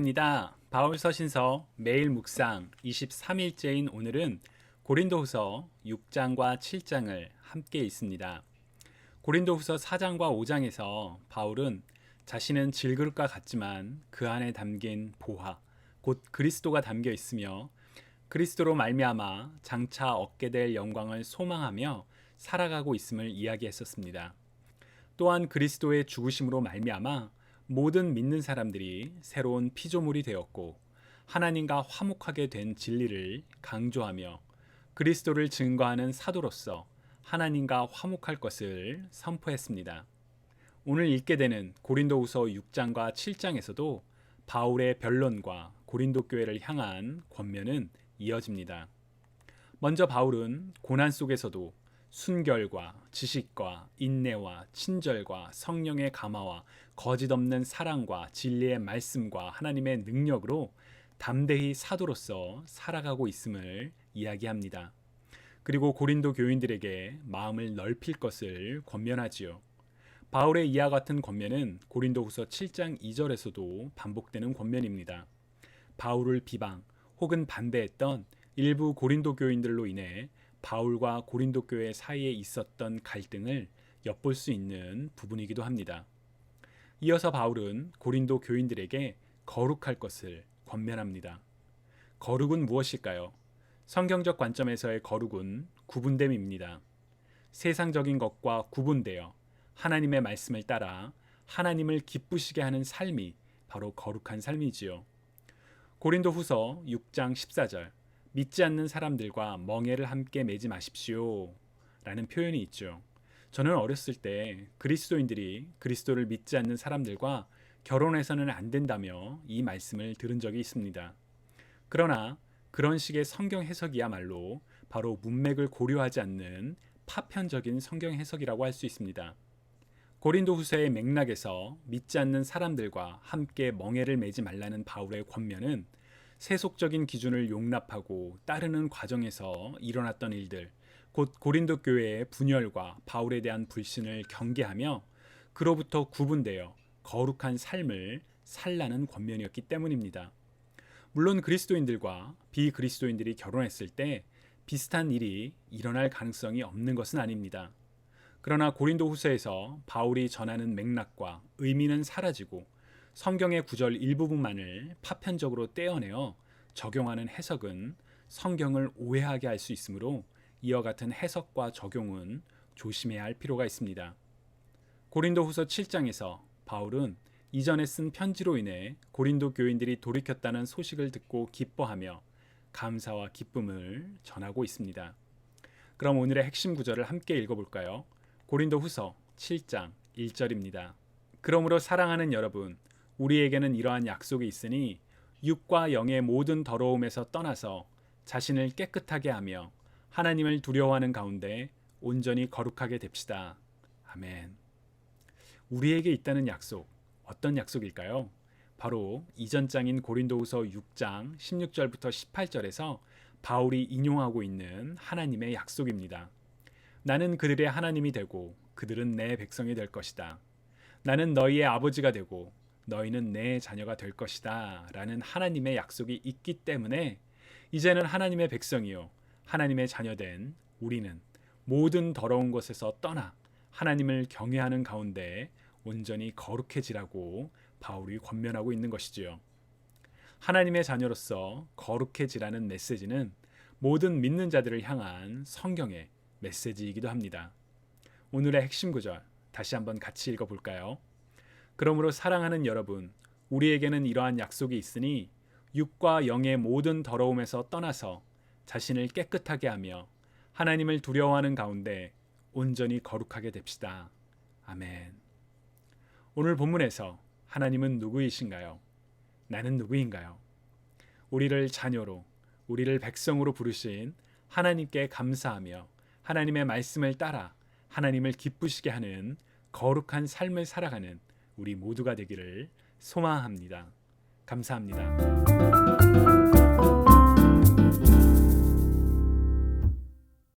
안녕입니다. 바울서신서 매일 묵상 23일째인 오늘은 고린도후서 6장과 7장을 함께 읽습니다. 고린도후서 4장과 5장에서 바울은 자신은 질그릇과 같지만 그 안에 담긴 보화, 곧 그리스도가 담겨 있으며 그리스도로 말미암아 장차 얻게 될 영광을 소망하며 살아가고 있음을 이야기했었습니다. 또한 그리스도의 죽으심으로 말미암아 모든 믿는 사람들이 새로운 피조물이 되었고 하나님과 화목하게 된 진리를 강조하며 그리스도를 증거하는 사도로서 하나님과 화목할 것을 선포했습니다. 오늘 읽게 되는 고린도후서 6장과 7장에서도 바울의 변론과 고린도 교회를 향한 권면은 이어집니다. 먼저 바울은 고난 속에서도 순결과 지식과 인내와 친절과 성령의 감화와 거짓 없는 사랑과 진리의 말씀과 하나님의 능력으로 담대히 사도로서 살아가고 있음을 이야기합니다. 그리고 고린도 교인들에게 마음을 넓힐 것을 권면하지요. 바울의 이와 같은 권면은 고린도후서 7장 2절에서도 반복되는 권면입니다. 바울을 비방 혹은 반대했던 일부 고린도 교인들로 인해 바울과 고린도 교회 사이에 있었던 갈등을 엿볼 수 있는 부분이기도 합니다. 이어서 바울은 고린도 교인들에게 거룩할 것을 권면합니다. 거룩은 무엇일까요? 성경적 관점에서의 거룩은 구분됨입니다. 세상적인 것과 구분되어 하나님의 말씀을 따라 하나님을 기쁘시게 하는 삶이 바로 거룩한 삶이지요. 고린도후서 6장 14절 믿지 않는 사람들과 멍에를 함께 매지 마십시오 라는 표현이 있죠. 저는 어렸을 때 그리스도인들이 그리스도를 믿지 않는 사람들과 결혼해서는 안 된다며 이 말씀을 들은 적이 있습니다. 그러나 그런 식의 성경 해석이야말로 바로 문맥을 고려하지 않는 파편적인 성경 해석이라고 할 수 있습니다. 고린도후서의 맥락에서 믿지 않는 사람들과 함께 멍에를 매지 말라는 바울의 권면은 세속적인 기준을 용납하고 따르는 과정에서 일어났던 일들, 곧 고린도 교회의 분열과 바울에 대한 불신을 경계하며 그로부터 구분되어 거룩한 삶을 살라는 권면이었기 때문입니다. 물론 그리스도인들과 비그리스도인들이 결혼했을 때 비슷한 일이 일어날 가능성이 없는 것은 아닙니다. 그러나 고린도후서에서 바울이 전하는 맥락과 의미는 사라지고 성경의 구절 일부분만을 파편적으로 떼어내어 적용하는 해석은 성경을 오해하게 할 수 있으므로 이와 같은 해석과 적용은 조심해야 할 필요가 있습니다. 고린도후서 7장에서 바울은 이전에 쓴 편지로 인해 고린도 교인들이 돌이켰다는 소식을 듣고 기뻐하며 감사와 기쁨을 전하고 있습니다. 그럼 오늘의 핵심 구절을 함께 읽어볼까요? 고린도후서 7장 1절입니다. 그러므로 사랑하는 여러분, 우리에게는 이러한 약속이 있으니 육과 영의 모든 더러움에서 떠나서 자신을 깨끗하게 하며 하나님을 두려워하는 가운데 온전히 거룩하게 됩시다. 아멘. 우리에게 있다는 약속, 어떤 약속일까요? 바로 이전 장인 고린도후서 6장 16절부터 18절에서 바울이 인용하고 있는 하나님의 약속입니다. 나는 그들의 하나님이 되고 그들은 내 백성이 될 것이다. 나는 너희의 아버지가 되고 너희는 내 자녀가 될 것이다 라는 하나님의 약속이 있기 때문에 이제는 하나님의 백성이요 하나님의 자녀된 우리는 모든 더러운 것에서 떠나 하나님을 경외하는 가운데 온전히 거룩해지라고 바울이 권면하고 있는 것이지요. 하나님의 자녀로서 거룩해지라는 메시지는 모든 믿는 자들을 향한 성경의 메시지이기도 합니다. 오늘의 핵심 구절 다시 한번 같이 읽어볼까요? 그러므로 사랑하는 여러분, 우리에게는 이러한 약속이 있으니 육과 영의 모든 더러움에서 떠나서 자신을 깨끗하게 하며 하나님을 두려워하는 가운데 온전히 거룩하게 됩시다. 아멘. 오늘 본문에서 하나님은 누구이신가요? 나는 누구인가요? 우리를 자녀로, 우리를 백성으로 부르신 하나님께 감사하며 하나님의 말씀을 따라 하나님을 기쁘시게 하는 거룩한 삶을 살아가는 우리 모두가 되기를 소망합니다. 감사합니다.